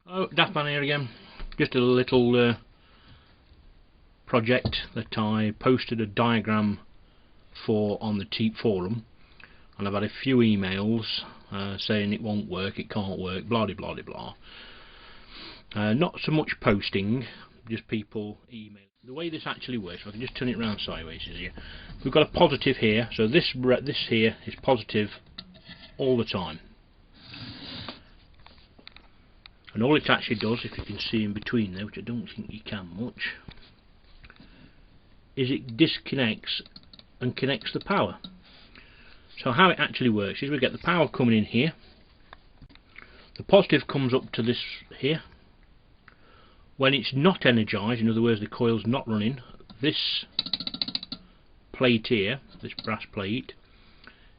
Oh, Daftman here again. Just a little project that I posted a diagram for on the Teep forum, and I've had a few emails saying it won't work, it can't work, blah blah blah blah. Not so much posting, just people email. The way this actually works, if I can just turn it around sideways here. We've got a positive here, so this here is positive all the time. And all it actually does, if you can see in between there, which I don't think you can much, is it disconnects and connects the power. So how it actually works is we get the power coming in here, the positive comes up to this here. When it's not energized, in other words the coil's not running, this plate here, this brass plate,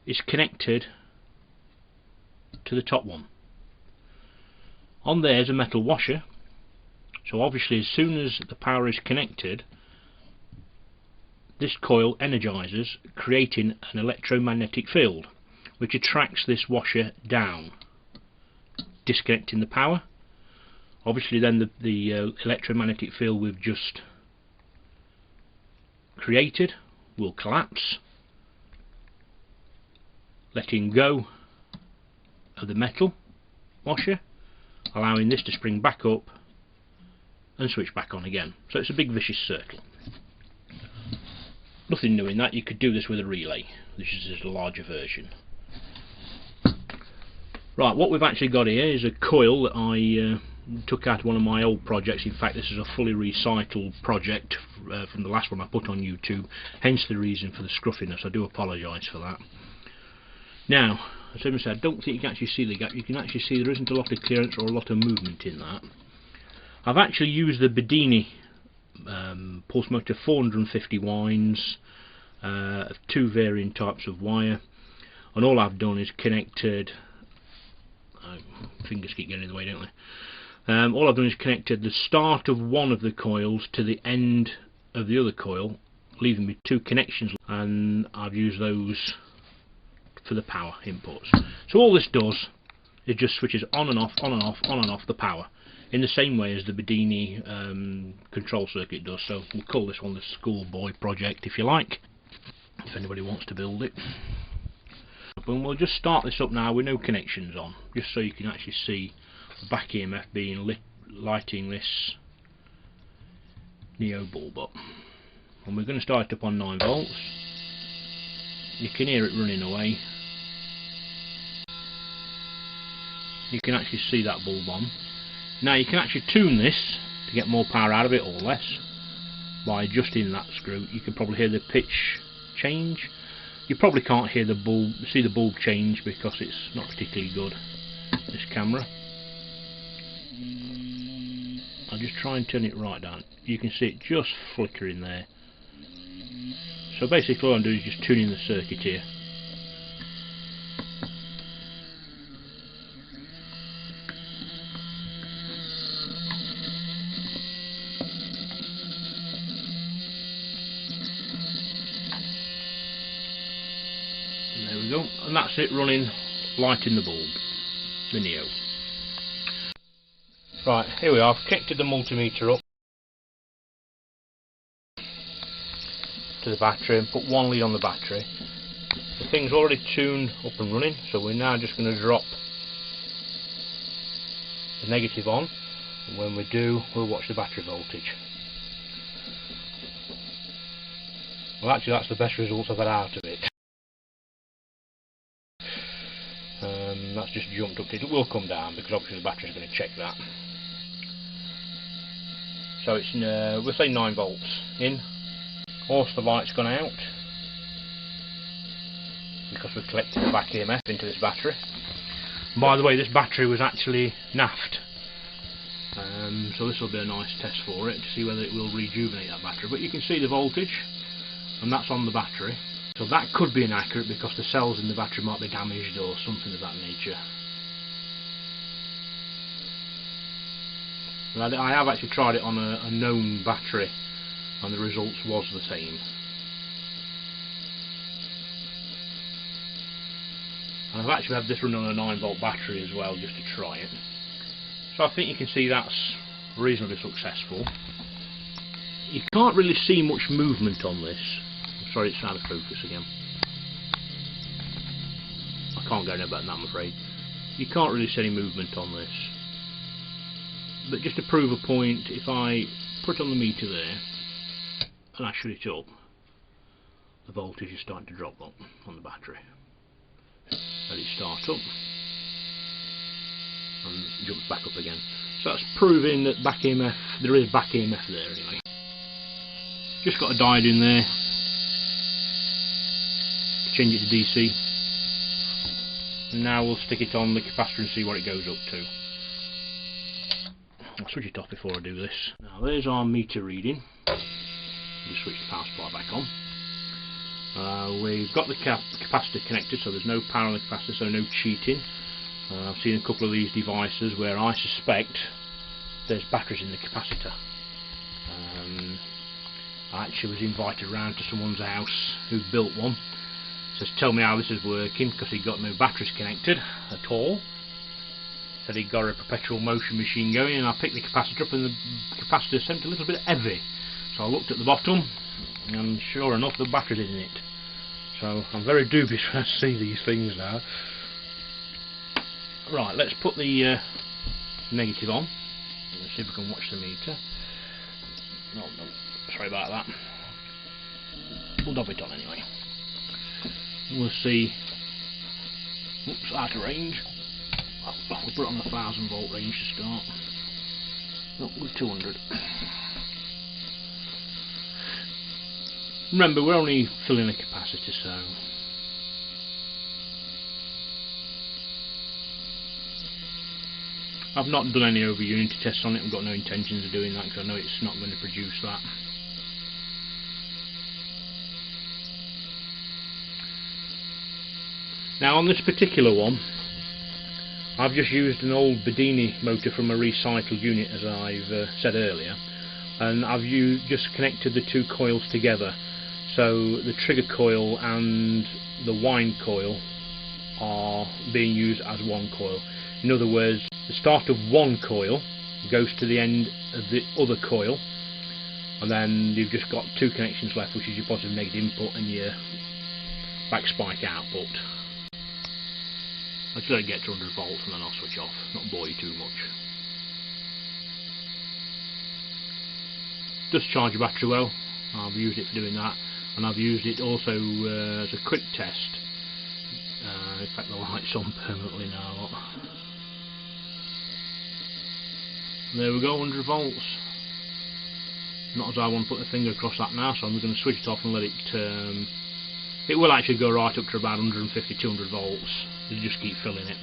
is connected to the top one. On there is a metal washer, so obviously as soon as the power is connected, this coil energizes, creating an electromagnetic field which attracts this washer down, disconnecting the power. Obviously then the electromagnetic field we've just created will collapse, letting go of the metal washer, allowing this to spring back up and switch back on again. So it's a big vicious circle. Nothing new in that. You could do this with a relay. This is just a larger version. Right, what we've actually got here is a coil that I took out of one of my old projects. In fact, this is a fully recycled project from the last one I put on YouTube, hence the reason for the scruffiness. I do apologise for that. Now, as I said, I don't think you can actually see the gap. You can actually see there isn't a lot of clearance or a lot of movement in that. I've actually used the Bedini pulse motor 450 winds of two varying types of wire, and all I've done is connected, fingers keep getting in the way, don't they? All I've done is connected the start of one of the coils to the end of the other coil, leaving me two connections, and I've used those for the power inputs. So all this does is just switches on and off, on and off, on and off the power, in the same way as the Bedini control circuit does. So we'll call this one the schoolboy project, if you like, if anybody wants to build it. And we'll just start this up now with no connections on, just so you can actually see the back EMF being lighting this Neo bulb up. And we're going to start it up on 9 volts. You can hear it running away. You can actually see that bulb on. Now you can actually tune this to get more power out of it or less by adjusting that screw. You can probably hear the pitch change. You probably can't hear the bulb, see the bulb change because it's not particularly good, this camera. I'll just try and turn it right down. You can see it just flickering there. So basically all I'm doing is just tuning the circuit here. And there we go, and that's it running, lighting the bulb, the Neo. Right, here we are. I've connected the multimeter up to the battery and put one lead on the battery. The thing's already tuned up and running, so we're now just going to drop the negative on, and when we do, we'll watch the battery voltage. Well, actually that's the best results I've had out of it. That's just jumped up. It will come down because obviously the battery's going to check that. So it's we'll say 9 volts in. Of the light's gone out because we've collected the back EMF into this battery. And by the way, this battery was actually naffed, so this will be a nice test for it to see whether it will rejuvenate that battery. But you can see the voltage, and that's on the battery, so that could be inaccurate because the cells in the battery might be damaged or something of that nature. But I have actually tried it on a known battery, and the results was the same. And I've actually had this run on a 9 volt battery as well, just to try it. So I think you can see that's reasonably successful. You can't really see much movement on this. I'm sorry, it's out of focus again. I can't go any better than that, I'm afraid. You can't really see any movement on this. But just to prove a point, if I put on the meter there and I shut it up, the voltage is starting to drop on the battery. Let it start up and jumps back up again. So that's proving that back EMF, there is back EMF there anyway. Just got a diode in there to change it to DC. And now we'll stick it on the capacitor and see what it goes up to. I'll switch it off before I do this. Now there's our meter reading. Just switch the power supply back on. We've got the capacitor connected, so there's no power on the capacitor, so no cheating. I've seen a couple of these devices where I suspect there's batteries in the capacitor. I actually was invited round to someone's house who built one. Says, tell me how this is working, because he got no batteries connected at all. Said he got a perpetual motion machine going, and I picked the capacitor up and the capacitor seemed a little bit heavy. So I looked at the bottom and sure enough the batteries in it. So I'm very dubious when I see these things now. Right, let's put the negative on. Let's see if we can watch the meter. No, sorry about that. We'll dob it on anyway. We'll see. Oops, out of range. We'll put it on the 1000 volt range to start. No, with 200. Remember, we're only filling a capacitor, so I've not done any over unity tests on it. I've got no intentions of doing that because I know it's not going to produce that. Now on this particular one, I've just used an old Bedini motor from a recycled unit, as I've said earlier, and I've just connected the two coils together. So the trigger coil and the wind coil are being used as one coil. In other words, the start of one coil goes to the end of the other coil, and then you've just got two connections left, which is your positive and negative input and your back spike output. I'll just let it get to 100 volts and then I'll switch off, not bore you too much. Does charge your battery well. I've used it for doing that, and I've used it also as a quick test. In fact, the light's on permanently now. There we go, 100 volts. Not as I want to put the finger across that now, so I'm going to switch it off and let it. It will actually go right up to about 150, 200 volts. You just keep filling it.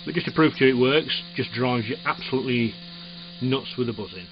But just to prove to you it works, just drives you absolutely nuts with the buzzing.